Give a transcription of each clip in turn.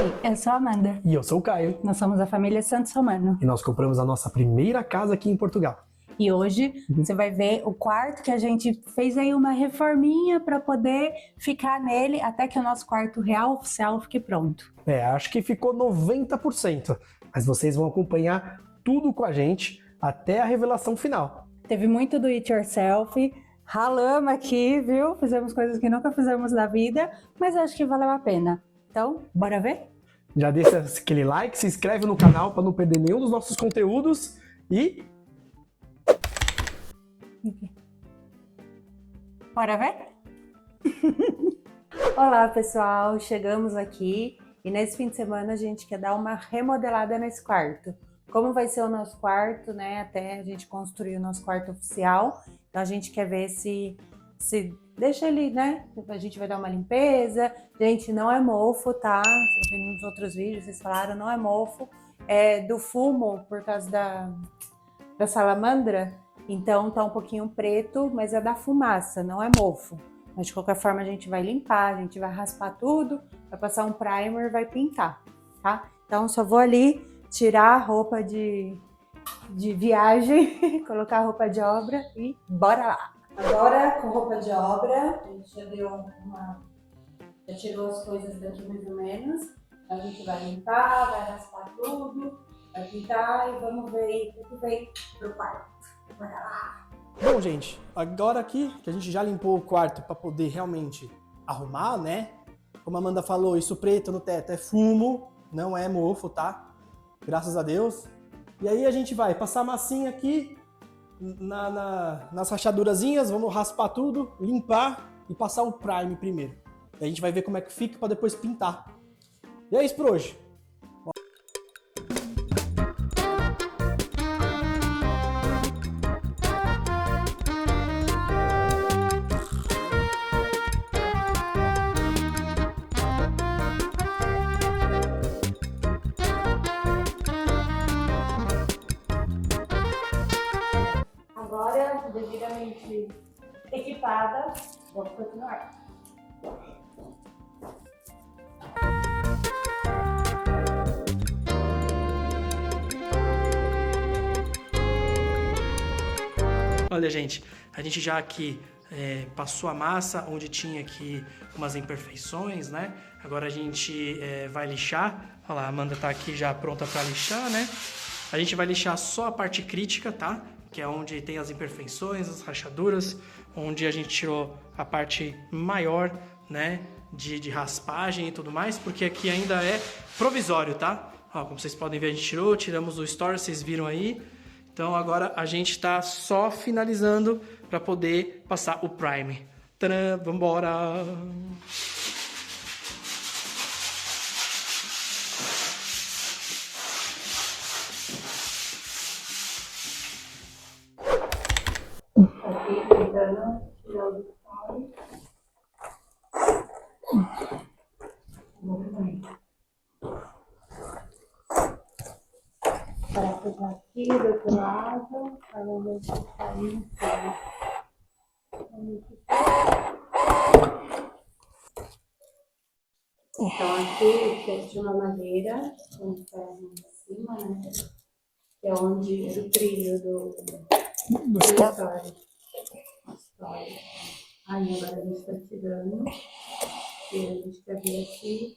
Oi, eu sou a Amanda. E eu sou o Caio. Nós somos a família Santos Romano. E nós compramos a nossa primeira casa aqui em Portugal. E hoje você vai ver o quarto que a gente fez aí uma reforminha para poder ficar nele até que o nosso quarto real oficial fique pronto. Acho que ficou 90%. Mas vocês vão acompanhar tudo com a gente até a revelação final. Teve muito do it yourself, ralamos aqui, viu? Fizemos coisas que nunca fizemos na vida, mas acho que valeu a pena. Então, bora ver? Já deixa aquele like, se inscreve no canal para não perder nenhum dos nossos conteúdos e... Bora ver? Olá, pessoal! Chegamos aqui e nesse fim de semana a gente quer dar uma remodelada nesse quarto. Como vai ser o nosso quarto, né? Até a gente construir o nosso quarto oficial. Então a gente quer ver se deixa ele, né? A gente vai dar uma limpeza. Gente, não é mofo, tá? Eu vi nos outros vídeos, vocês falaram, não é mofo. É do fumo, por causa da salamandra. Então tá um pouquinho preto, mas é da fumaça, não é mofo. Mas de qualquer forma a gente vai limpar, a gente vai raspar tudo, vai passar um primer, vai pintar, tá? Então só vou ali tirar a roupa de viagem, colocar a roupa de obra e bora lá! Agora com roupa de obra, a gente já já tirou as coisas daqui mais ou menos. A gente vai limpar, vai raspar tudo, vai pintar e vamos ver aí o que vem pro quarto. Bora lá! Bom, gente, agora aqui que a gente já limpou o quarto para poder realmente arrumar, né? Como a Amanda falou, isso preto no teto é fumo, não é mofo, tá? Graças a Deus. E aí a gente vai passar massinha aqui nas rachadurazinhas, vamos raspar tudo, limpar e passar o prime primeiro. E a gente vai ver como é que fica para depois pintar. E é isso por hoje. Agora, devidamente equipada, vamos continuar. Olha, gente, a gente já aqui passou a massa onde tinha aqui umas imperfeições, né? Agora a gente vai lixar. Olha lá, a Amanda tá aqui já pronta para lixar, né? A gente vai lixar só a parte crítica, tá? Que é onde tem as imperfeições, as rachaduras, onde a gente tirou a parte maior, né? De raspagem e tudo mais, porque aqui ainda é provisório, tá? Ó, como vocês podem ver, a gente tiramos o store, vocês viram aí. Então agora a gente está só finalizando para poder passar o prime. Tadã, vambora! Aqui tentando tirar o store. Para pegar aqui do outro lado, para ver se está indo. Então aqui tinha uma madeira com ferro em cima, né? Que é onde o trilho do história. Aí agora a gente está tirando. E a gente quer ver aqui.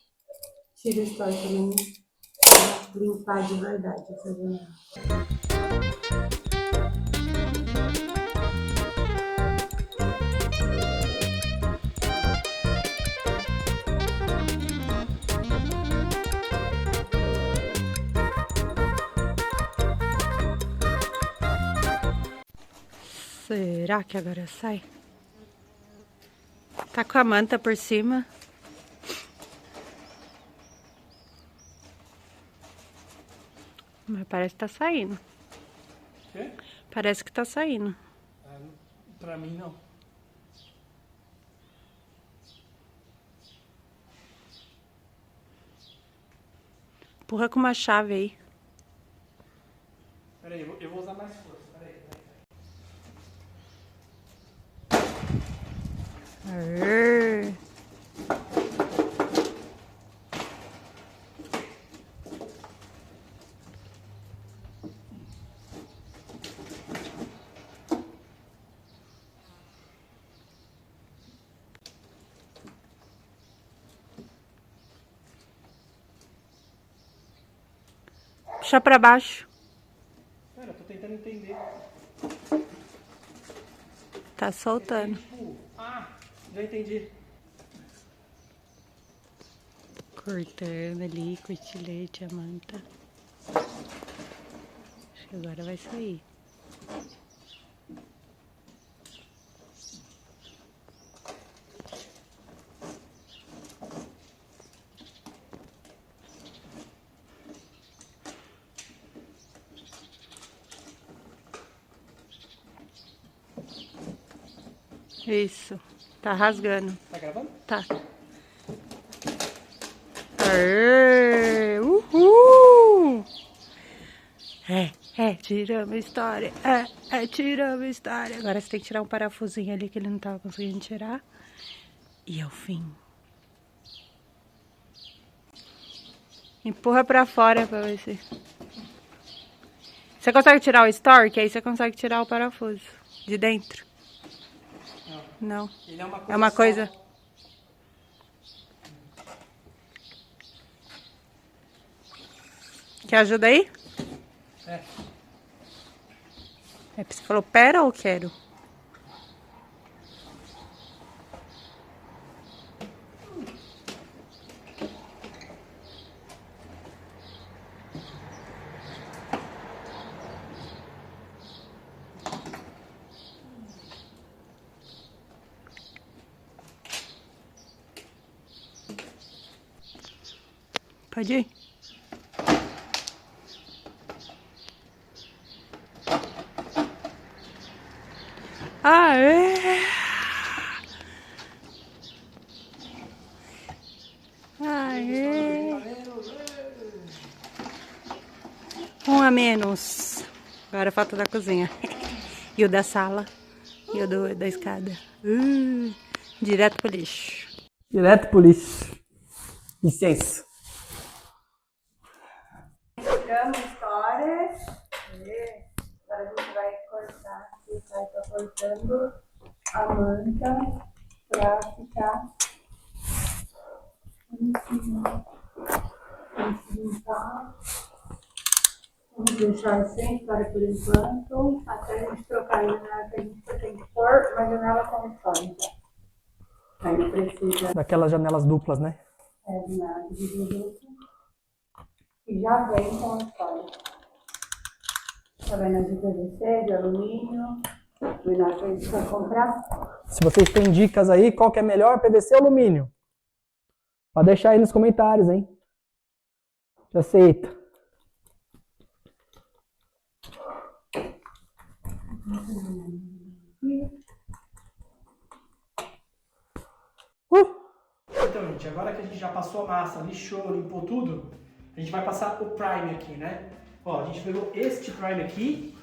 Tira o história também. Pra limpar de verdade essa janela. Será que agora sai? Tá com a manta por cima. Mas parece que tá saindo. Quê? Parece que tá saindo. Pra mim não. Empurra com uma chave aí. Peraí, eu vou usar mais força. Peraí. Puxa pra baixo. Cara, eu tô tentando entender. Tá soltando. Tipo, já entendi. Cortando ali, cotilete, a manta. Acho que agora vai sair. Isso. Tá rasgando. Tá gravando? Tá. Aê, uhul! Tiramos a história. Tiramos a história. Agora você tem que tirar um parafusinho ali que ele não tava conseguindo tirar. E é o fim. Empurra pra fora pra ver se... Você consegue tirar o stork? Aí você consegue tirar o parafuso de dentro. Não. Ele é uma coisa. É uma coisa... Quer ajuda aí? É. Você falou pera ou quero? Pode ir? Aê! Aê! Um a menos. Agora falta o da cozinha. E o da sala. E o da escada. Direto pro lixo. Direto pro lixo. Licença. Tiramos história. Agora a gente vai cortar aqui, tá cortando a manta pra ficar em cima. Vamos deixar sem história por enquanto, até a gente trocar a janela que a gente tem que pôr uma janela com história. Aí precisa Daquelas janelas duplas, né? de vidro e já vem com a história. Tá vendo as de PVC, de alumínio? O Inácio a gente vai comprar. Se vocês têm dicas aí, qual que é melhor, PVC ou alumínio? Pode deixar aí nos comentários, hein? Já aceita. Então, gente, agora que a gente já passou a massa, lixou, limpou tudo, a gente vai passar o prime aqui, né? Ó, a gente pegou este prime aqui,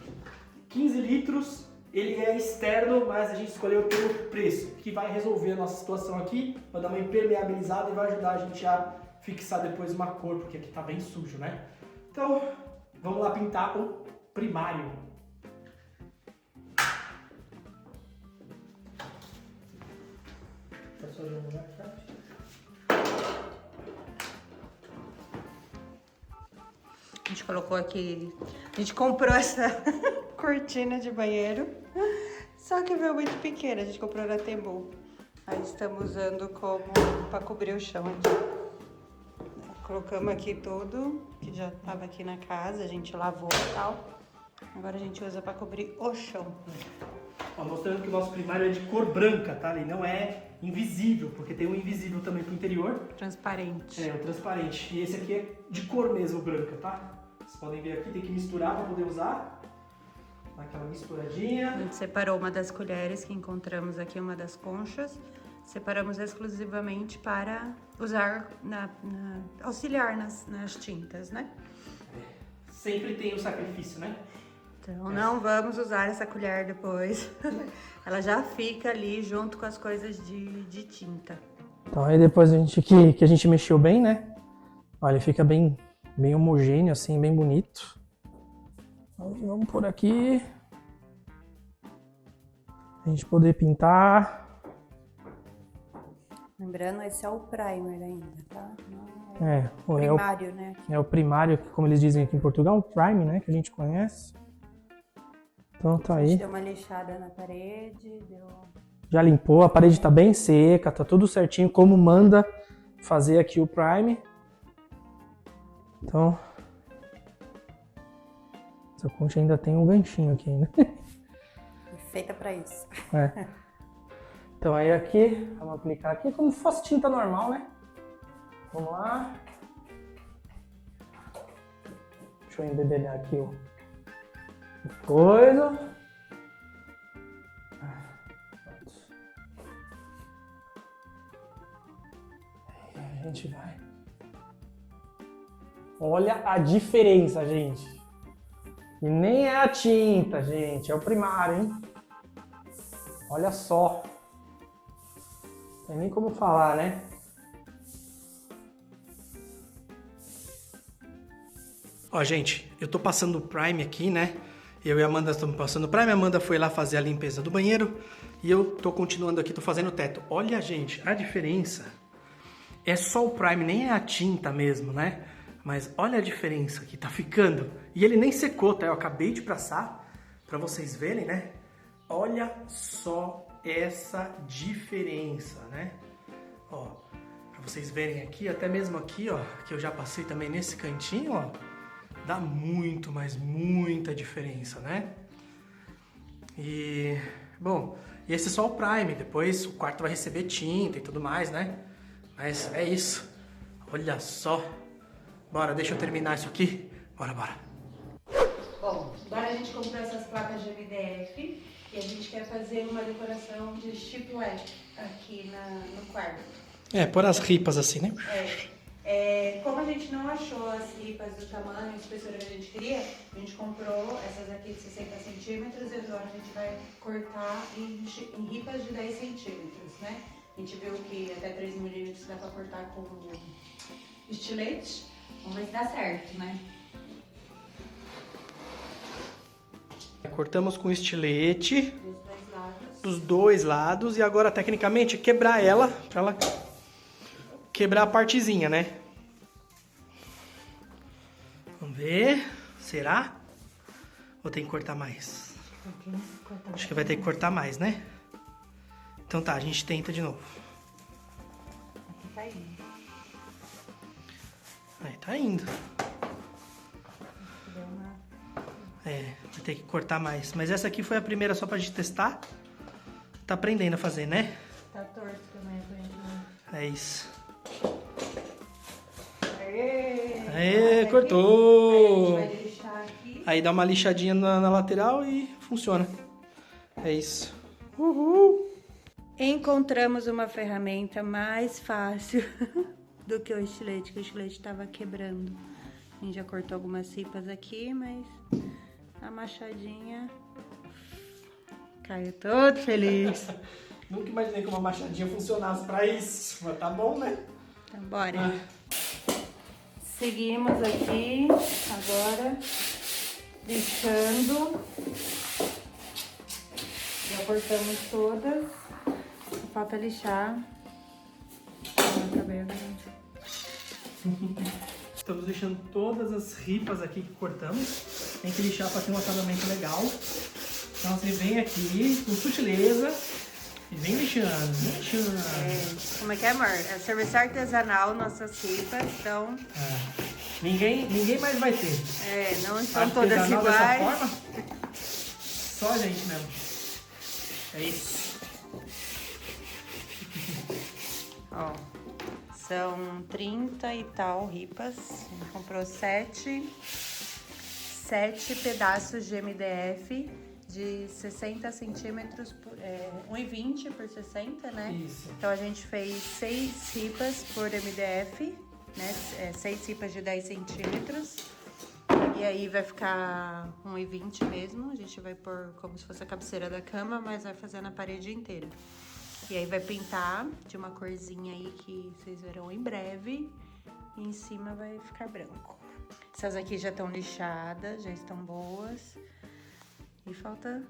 15 litros, ele é externo, mas a gente escolheu pelo preço, que vai resolver a nossa situação aqui, vai dar uma impermeabilizada e vai ajudar a gente a fixar depois uma cor, porque aqui tá bem sujo, né? Então, vamos lá pintar o primário. A gente colocou aqui, a gente comprou essa cortina de banheiro, só que veio muito pequena, a gente comprou na Temu. Aí estamos usando como para cobrir o chão aqui. Colocamos aqui tudo, que já estava aqui na casa, a gente lavou e tal. Agora a gente usa para cobrir o chão. Ó, mostrando que o nosso primário é de cor branca, tá? Ele não é invisível, porque tem um invisível também pro interior. Transparente. É, o transparente. E esse aqui é de cor mesmo branca, tá? Vocês podem ver aqui, tem que misturar para poder usar. Dá aquela misturadinha. A gente separou uma das colheres que encontramos aqui, uma das conchas. Separamos exclusivamente para usar, auxiliar nas tintas, né? Sempre tem o sacrifício, né? Então não vamos usar essa colher depois. Ela já fica ali junto com as coisas de tinta. Então aí depois que a gente mexeu bem, né? Olha, fica bem homogêneo, assim, bem bonito. Aí vamos por aqui. A gente poder pintar. Lembrando, esse é o primer ainda, tá? Não primário, né? É o primário, como eles dizem aqui em Portugal, o prime, né? Que a gente conhece. Então tá A aí. gente deu uma lixada na parede, Já limpou, a parede tá bem seca, tá tudo certinho, como manda fazer aqui o prime. Então, essa ponte ainda tem um ganchinho aqui ainda. Feita pra isso. Então aí aqui, vamos aplicar aqui como se fosse tinta normal, né? Vamos lá. Deixa eu embebedar aqui o coisa. Aí a gente vai. Olha a diferença, gente. E nem é a tinta, gente. É o primário, hein? Olha só. Não tem nem como falar, né? Ó, gente, eu tô passando o Prime aqui, né? Eu e a Amanda estamos passando o Prime. A Amanda foi lá fazer a limpeza do banheiro. E eu tô continuando aqui, tô fazendo o teto. Olha, gente, a diferença. É só o Prime, nem é a tinta mesmo, né? Mas olha a diferença que tá ficando. E ele nem secou, tá? Eu acabei de passar pra vocês verem, né? Olha só essa diferença, né? Ó, pra vocês verem aqui, até mesmo aqui, ó, que eu já passei também nesse cantinho, ó, dá muito, mas muita diferença, né? E, bom, e esse é só o Prime, depois o quarto vai receber tinta e tudo mais, né? Mas é isso, olha só. Bora, deixa eu terminar isso aqui. Bora. Bom, agora a gente comprou essas placas de MDF e a gente quer fazer uma decoração de chiclete aqui no quarto. Pôr as ripas assim, né? Como a gente não achou as ripas do tamanho e espessura que a gente queria, a gente comprou essas aqui de 60 centímetros e agora a gente vai cortar em ripas de 10 centímetros, né? A gente viu que até 3 milímetros dá pra cortar com estilete. Vamos ver se dá certo, né? Cortamos com estilete Dos dois lados. dos 2 lados e agora tecnicamente quebrar ela pra ela quebrar a partezinha, né? Vamos ver, será? Ou tem que cortar mais? Acho que vai ter que cortar mais, né? Então tá, a gente tenta de novo. Aqui tá indo. Aí tá indo. Deu uma... Vai ter que cortar mais. Mas essa aqui foi a primeira só pra gente testar. Tá aprendendo a fazer, né? Tá torto também, aparentemente. É isso. Aê, cortou! Aí a gente vai lixar aqui. Aí dá uma lixadinha na lateral e funciona. É isso. Uhul! Encontramos uma ferramenta mais fácil do que o estilete, que o estilete estava quebrando. A gente já cortou algumas ripas aqui, mas a machadinha caiu todo feliz. Nunca imaginei que uma machadinha funcionasse pra isso. Mas tá bom, né? Então, bora. Seguimos aqui, agora, lixando. Já cortamos todas. Só falta lixar. Estamos lixando todas as ripas aqui que cortamos. Tem que lixar para ter um acabamento legal. Então você vem aqui com sutileza e vem lixando. Como é que é, amor? É serviço artesanal, nossas ripas, então... Ninguém mais vai ter. Não estão todas Artesanal iguais. dessa forma, só a gente mesmo. É isso. Ó, são 30 e tal ripas. A gente comprou 7 pedaços de MDF de 60 centímetros, 1,20 por 60, né? Isso. Então a gente fez 6 ripas por MDF, né? 6 ripas de 10 centímetros. E aí vai ficar 1,20 mesmo. A gente vai pôr como se fosse a cabeceira da cama, mas vai fazer na parede inteira. E aí vai pintar de uma corzinha aí que vocês verão em breve. E em cima vai ficar branco. Essas aqui já estão lixadas, já estão boas. E falta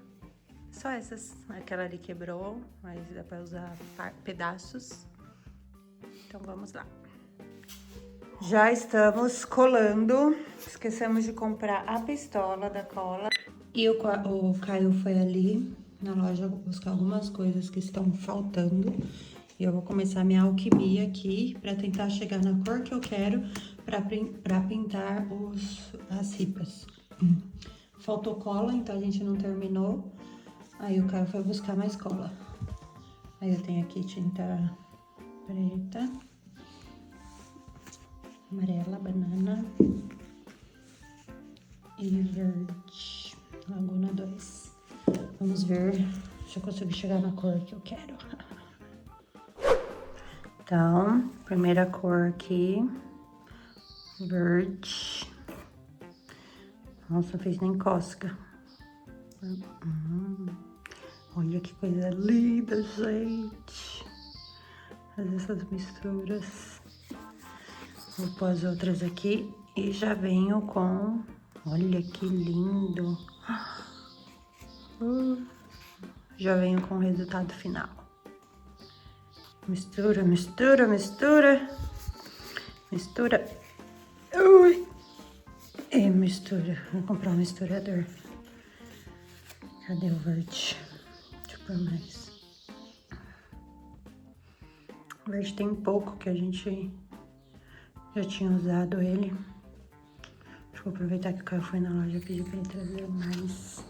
só essas. Aquela ali quebrou, mas dá pra usar pedaços. Então vamos lá. Já estamos colando. Esquecemos de comprar a pistola da cola. E o Caio foi ali na loja buscar algumas coisas que estão faltando. E eu vou começar minha alquimia aqui para tentar chegar na cor que eu quero para pintar as ripas. Faltou cola, então a gente não terminou. Aí o Caio foi buscar mais cola. Aí eu tenho aqui tinta preta, amarela, banana e verde, Laguna 2. Vamos ver se eu consigo chegar na cor que eu quero. Então, primeira cor aqui, verde. Nossa, não fez nem cosca. Olha que coisa linda, gente. Fazer essas misturas. Vou pôr as outras aqui e já venho com... Olha que lindo. Já venho com o resultado final. Mistura, mistura, mistura. Mistura. Ui. E mistura. Vou comprar um misturador. Cadê o verde? Deixa eu pôr mais. O verde tem pouco que a gente já tinha usado ele. Deixa eu aproveitar que o Caio foi na loja e pedir pra ele trazer mais.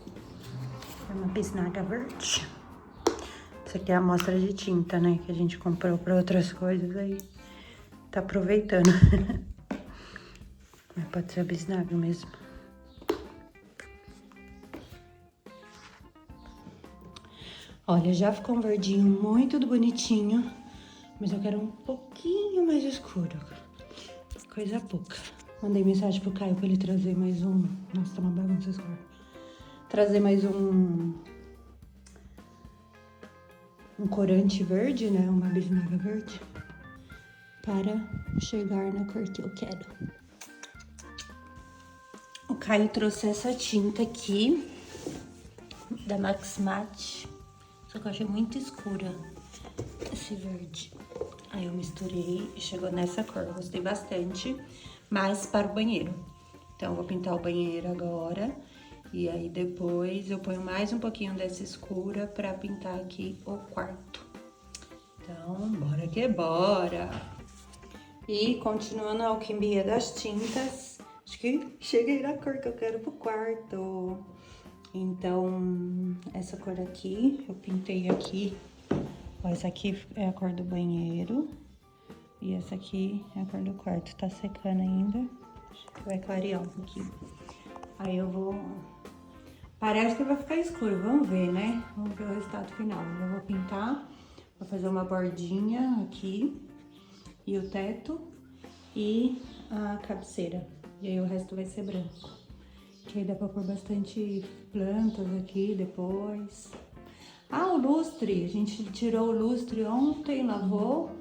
É uma bisnaga verde. Isso aqui é a amostra de tinta, né? Que a gente comprou pra outras coisas aí. Tá aproveitando. Mas pode ser a bisnaga mesmo. Olha, já ficou um verdinho muito bonitinho. Mas eu quero um pouquinho mais escuro. Coisa pouca. Mandei mensagem pro Caio pra ele trazer mais um... Nossa, tá uma bagunça esse quarto. Trazer mais um corante verde, né? Uma bisnaga verde. Para chegar na cor que eu quero. O Caio trouxe essa tinta aqui. Da Max Mate. Só que eu achei muito escura esse verde. Aí eu misturei e chegou nessa cor. Eu gostei bastante. Mas para o banheiro. Então eu vou pintar o banheiro agora. E aí depois eu ponho mais um pouquinho dessa escura pra pintar aqui o quarto. Então, bora que bora! E continuando a alquimia das tintas, acho que cheguei na cor que eu quero pro quarto. Então, essa cor aqui, eu pintei aqui. Ó, essa aqui é a cor do banheiro. E essa aqui é a cor do quarto. Tá secando ainda. Acho que vai clarear um pouquinho. Aí eu vou... Parece que vai ficar escuro, vamos ver, né? Vamos ver o resultado final. Eu vou pintar, vou fazer uma bordinha aqui, e o teto, e a cabeceira. E aí o resto vai ser branco. Que aí dá pra pôr bastante plantas aqui depois. Ah, o lustre, a gente tirou o lustre ontem, lavou.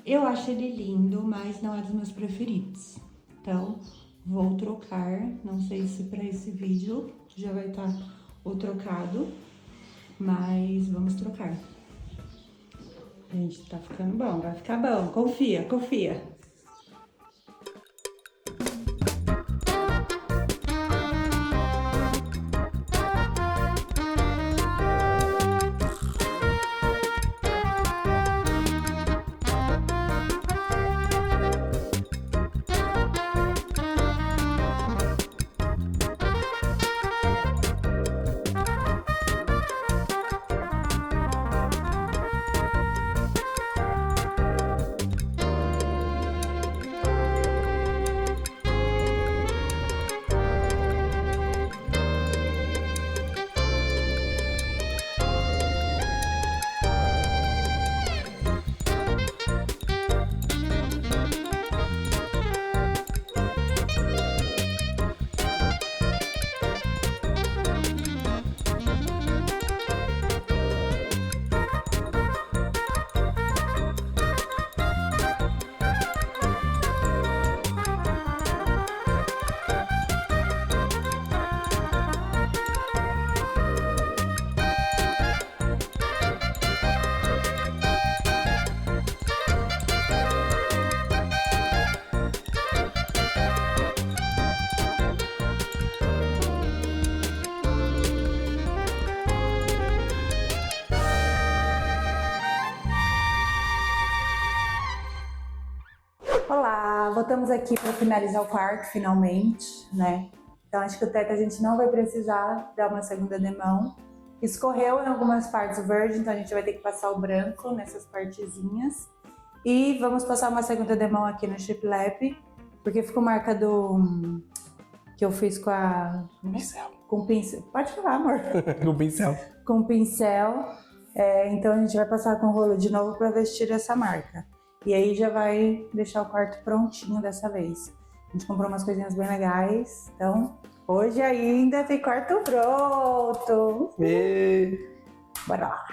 Eu acho ele lindo, mas não é dos meus preferidos. Então... vou trocar, não sei se para esse vídeo já vai estar o trocado, mas vamos trocar. Gente, tá ficando bom, vai ficar bom, confia, confia. voltamos aqui para finalizar o quarto, finalmente, né? Então acho que o teto a gente não vai precisar dar uma segunda demão. Escorreu em algumas partes o verde, então a gente vai ter que passar o branco nessas partezinhas. E vamos passar uma segunda demão aqui no shiplap, porque ficou marca do... que eu fiz com a... Pincel. Com pincel. Pode falar, amor. Com pincel. Com pincel. Então a gente vai passar com o rolo de novo para vestir essa marca. E aí já vai deixar o quarto prontinho dessa vez. A gente comprou umas coisinhas bem legais. Então, hoje ainda tem quarto pronto. Bora lá.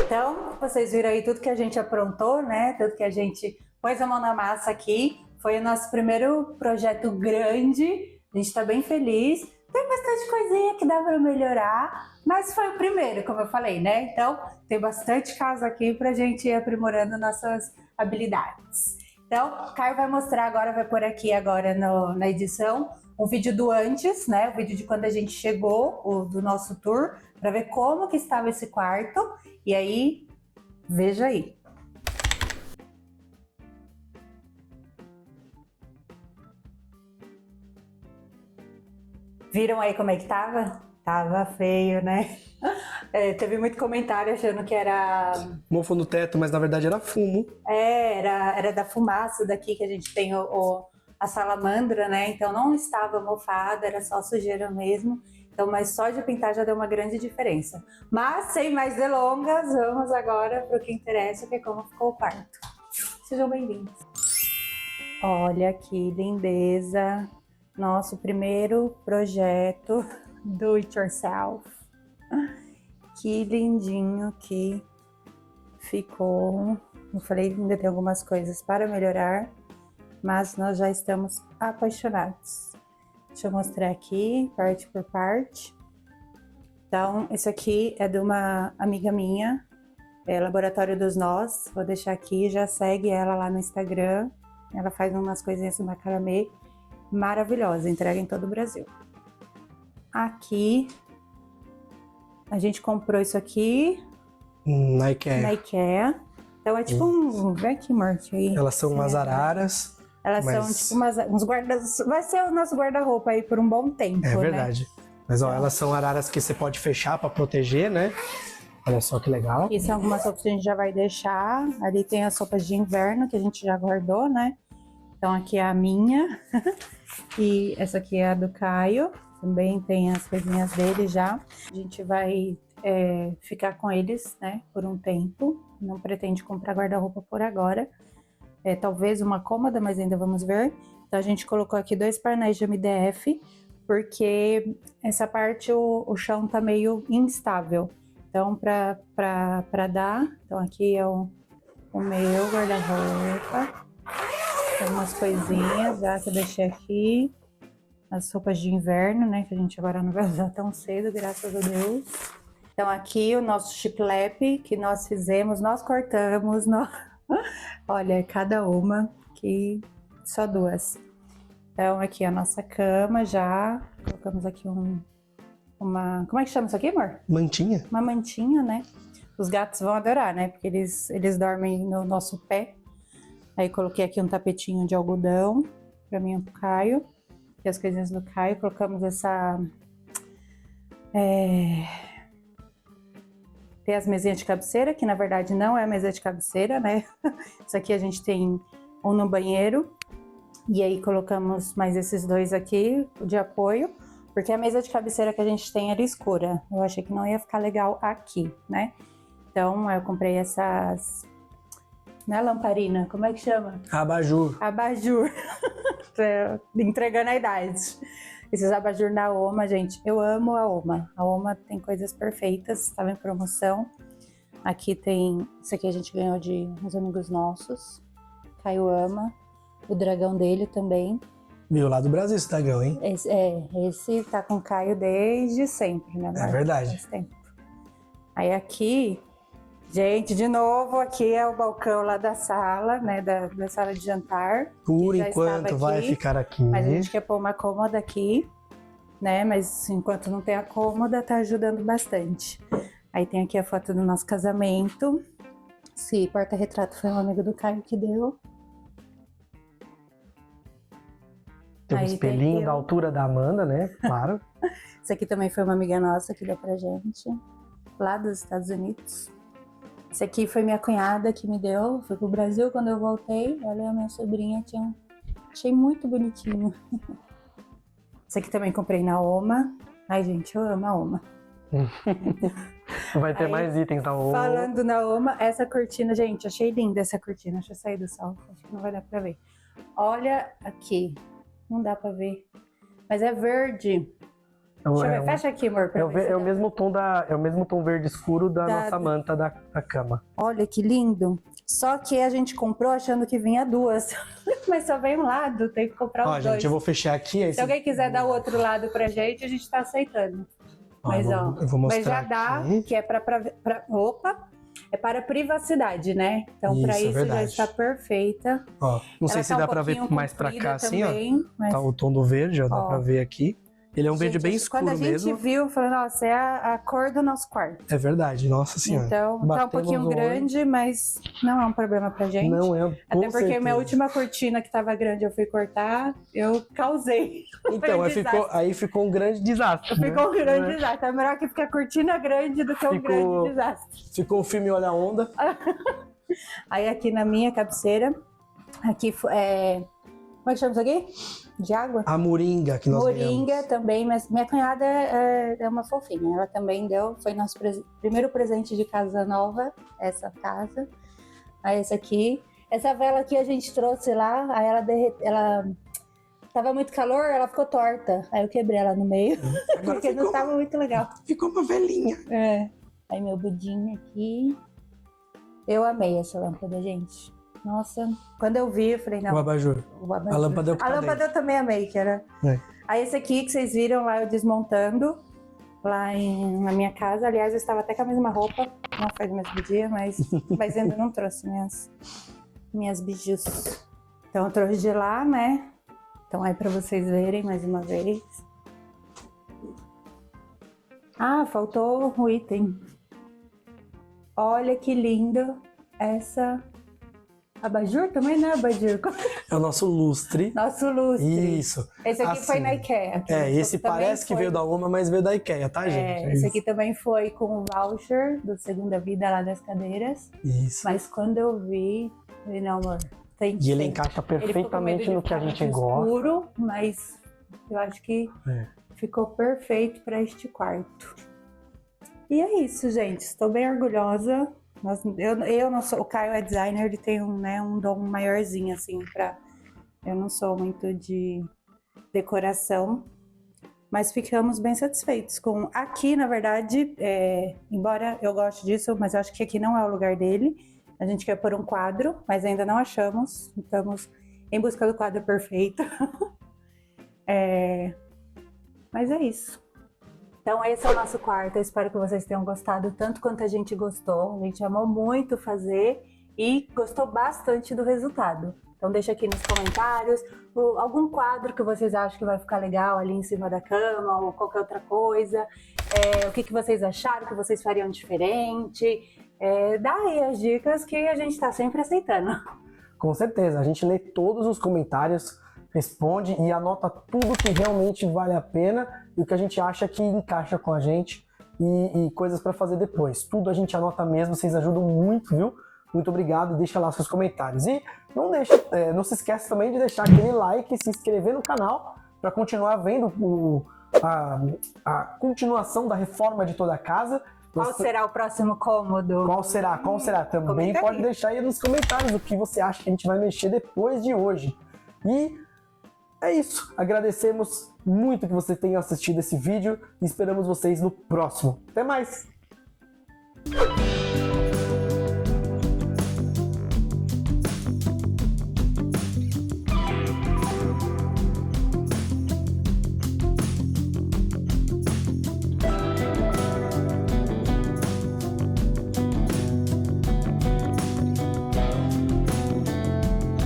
Então, vocês viram aí tudo que a gente aprontou, né? Tudo que a gente pôs a mão na massa aqui. Foi o nosso primeiro projeto grande. A gente tá bem feliz. Tem bastante coisinha que dá para melhorar, mas foi o primeiro, como eu falei, né? Então, tem bastante casa aqui pra gente ir aprimorando nossas habilidades. Então, o Caio vai mostrar agora, vai pôr aqui agora na edição, um vídeo do antes, né? O vídeo de quando a gente chegou, do nosso tour, para ver como que estava esse quarto. E aí, veja aí. Viram aí como é que tava? Tava feio, né? Teve muito comentário achando que era... Mofo no teto, mas na verdade era fumo. Era da fumaça daqui que a gente tem a salamandra, né? Então não estava mofada, era só sujeira mesmo. Então, mas só de pintar já deu uma grande diferença. Mas, sem mais delongas, vamos agora para o que interessa, que é como ficou o quarto. Sejam bem-vindos. Olha que lindeza. Nosso primeiro projeto do it yourself. Que lindinho que ficou. Eu falei que ainda tem algumas coisas para melhorar, mas nós já estamos apaixonados. Deixa eu mostrar aqui, parte por parte. Então, esse aqui é de uma amiga minha, Laboratório dos Nós. Vou deixar aqui, já segue ela lá no Instagram. Ela faz umas coisinhas de macramê maravilhosas, entrega em todo o Brasil. Aqui, a gente comprou isso aqui na IKEA. Então é tipo um... Vem aqui, Marte, aí. Elas são umas araras. Elas são tipo uns guarda-roupa. Vai ser o nosso guarda-roupa aí por um bom tempo, É verdade. Né? Mas ó, elas são araras que você pode fechar para proteger, né? Olha só que legal. Aqui são algumas roupas que a gente já vai deixar. Ali tem as roupas de inverno que a gente já guardou, né? Então aqui é a minha. E essa aqui é a do Caio. Também tem as coisinhas dele já. A gente vai ficar com eles, né? Por um tempo. Não pretende comprar guarda-roupa por agora. Talvez uma cômoda, mas ainda vamos ver. Então a gente colocou aqui 2 painéis de MDF, porque essa parte o chão tá meio instável. Então para dar, então aqui é o meu guarda-roupa. Tem umas coisinhas já que eu deixei aqui. As roupas de inverno, né, que a gente agora não vai usar tão cedo, graças a Deus. Então aqui o nosso shiplap que nós fizemos, nós cortamos, olha, cada uma, que só 2. Então aqui a nossa cama já, colocamos aqui uma... Como é que chama isso aqui, amor? Mantinha? Uma mantinha, né? Os gatos vão adorar, né? Porque eles dormem no nosso pé. Aí coloquei aqui um tapetinho de algodão pra mim e pro Caio. E as coisinhas do Caio, colocamos essa... Tem as mesinhas de cabeceira, que na verdade não é mesa de cabeceira, né? Isso aqui a gente tem um no banheiro. E aí colocamos mais esses 2 aqui de apoio, porque a mesa de cabeceira que a gente tem era escura. Eu achei que não ia ficar legal aqui, né? Então eu comprei essas... Não é lamparina, como é que chama? Abajur. Abajur. Entregando a idade. Esses abajur da Oma, gente, eu amo a Oma. A Oma tem coisas perfeitas, estava em promoção. Aqui tem, isso aqui a gente ganhou de uns amigos nossos. Caio ama, o dragão dele também. Viu lá do Brasil esse dragão, hein? Esse tá com o Caio desde sempre, né? É verdade. Aí aqui Gente, de novo, aqui é o balcão lá da sala, né, da sala de jantar. Por Já enquanto estava vai aqui, ficar aqui. Mas a gente quer pôr uma cômoda aqui, né, mas enquanto não tem a cômoda, tá ajudando bastante. Aí tem aqui a foto do nosso casamento. Esse porta-retrato foi um amigo do Caio que deu. Tem um Aí espelhinho tem da eu. altura da Amanda, né? Claro. Esse aqui também foi uma amiga nossa que deu pra gente, lá dos Estados Unidos. Esse aqui foi minha cunhada que me deu, fui pro Brasil quando eu voltei. Olha, a minha sobrinha tinha. Achei muito bonitinho. Esse aqui também comprei na Oma. Ai, gente, eu amo a Oma. Vai ter Aí, mais itens da Oma. Falando na Oma, essa cortina, gente, achei linda essa cortina. Deixa eu sair do sol, acho que não vai dar pra ver. Olha aqui, não dá pra ver, mas é verde. Deixa eu ver, fecha aqui, amor, pra ver se É o dá. mesmo tom verde escuro da nossa manta da cama. Olha que lindo. Só que a gente comprou achando que vinha duas, mas só vem um lado, tem que comprar os Ó, dois. gente, eu vou fechar aqui. Aí Se alguém quiser dar o outro lado pra gente, a gente tá aceitando. Mas, eu vou mostrar mas já dá, aqui. que é opa, é para privacidade, né? Então, para Isso, isso já verdade. está perfeita. Ó, não sei Ela se tá dá um pra ver pouquinho mais pra cá assim, também, ó. mas... Tá o tom do verde, ó, dá Ó. pra ver aqui. Ele é um verde Gente, bem escuro quando a gente mesmo. viu, eu falei, nossa, é a cor do nosso quarto. É verdade, nossa senhora. Então, tá um Batemos pouquinho o olho. grande, mas não é um problema pra gente. Não é, Até com porque certeza. minha última cortina que tava grande, eu fui cortar, eu causei. Então, Foi um aí ficou um grande desastre. né? Ficou um grande Né? desastre. É melhor que fique a cortina grande do que um grande desastre. Ficou o filme Olha a Onda. Aí aqui na minha cabeceira, aqui é... Como é que chama isso aqui? De água? A moringa que nós Moringa ganhamos. também, mas minha cunhada é uma fofinha. Ela também deu, foi nosso primeiro presente de casa nova, essa casa. Aí essa aqui. Essa vela aqui a gente trouxe lá, aí ela tava muito calor, ela ficou torta. Aí eu quebrei ela no meio, porque não tava muito legal. Ficou uma velhinha. É. Aí meu budinho aqui. Eu amei essa lâmpada, gente. Nossa, quando eu vi, eu falei, não. O abajur. O abajur. A lâmpada é o que A tá lâmpada dentro. eu também amei, que era... É. Aí esse aqui que vocês viram lá, eu desmontando, lá na minha casa. Aliás, eu estava até com a mesma roupa, não foi do mesmo dia, mas ainda não trouxe minhas bijus. Então eu trouxe de lá, né? Então aí pra vocês verem mais uma vez. Ah, faltou um item. Olha que lindo essa... Abajur também, né? Abajur. É o nosso lustre. Nosso lustre. Isso. Esse aqui Assim, foi na IKEA. Esse parece que veio da Oma, mas veio da IKEA, tá, gente? Esse aqui também foi com o voucher do Segunda Vida lá das cadeiras. Isso. Mas quando eu vi, eu falei, não, amor, tem que E ele ser. encaixa Ele ficou com medo perfeitamente de no que a ficar gente muito gosta. escuro, mas eu acho que ficou perfeito para este quarto. E é isso, gente. Estou bem orgulhosa. Eu não sou... O Caio é designer, ele tem um dom maiorzinho, assim, pra... Eu não sou muito de decoração, mas ficamos bem satisfeitos com... Aqui, na verdade, embora eu goste disso, mas eu acho que aqui não é o lugar dele. A gente quer pôr um quadro, mas ainda não achamos. Estamos em busca do quadro perfeito. Mas é isso. Então esse é o nosso quarto, eu espero que vocês tenham gostado tanto quanto a gente gostou. A gente amou muito fazer e gostou bastante do resultado. Então deixa aqui nos comentários algum quadro que vocês acham que vai ficar legal ali em cima da cama ou qualquer outra coisa. O que vocês acharam que vocês fariam diferente. Dá aí as dicas que a gente está sempre aceitando. Com certeza, a gente lê todos os comentários, responde e anota tudo que realmente vale a pena e o que a gente acha que encaixa com a gente e coisas para fazer depois. Tudo a gente anota mesmo, vocês ajudam muito, viu? Muito obrigado, deixa lá seus comentários. E não se esqueça também de deixar aquele like e se inscrever no canal para continuar vendo a continuação da reforma de toda a casa. Qual será o próximo cômodo? Qual será? Também comenta pode aí. deixar aí nos comentários o que você acha que a gente vai mexer depois de hoje. E é isso. Agradecemos muito que você tenha assistido esse vídeo e esperamos vocês no próximo. Até mais!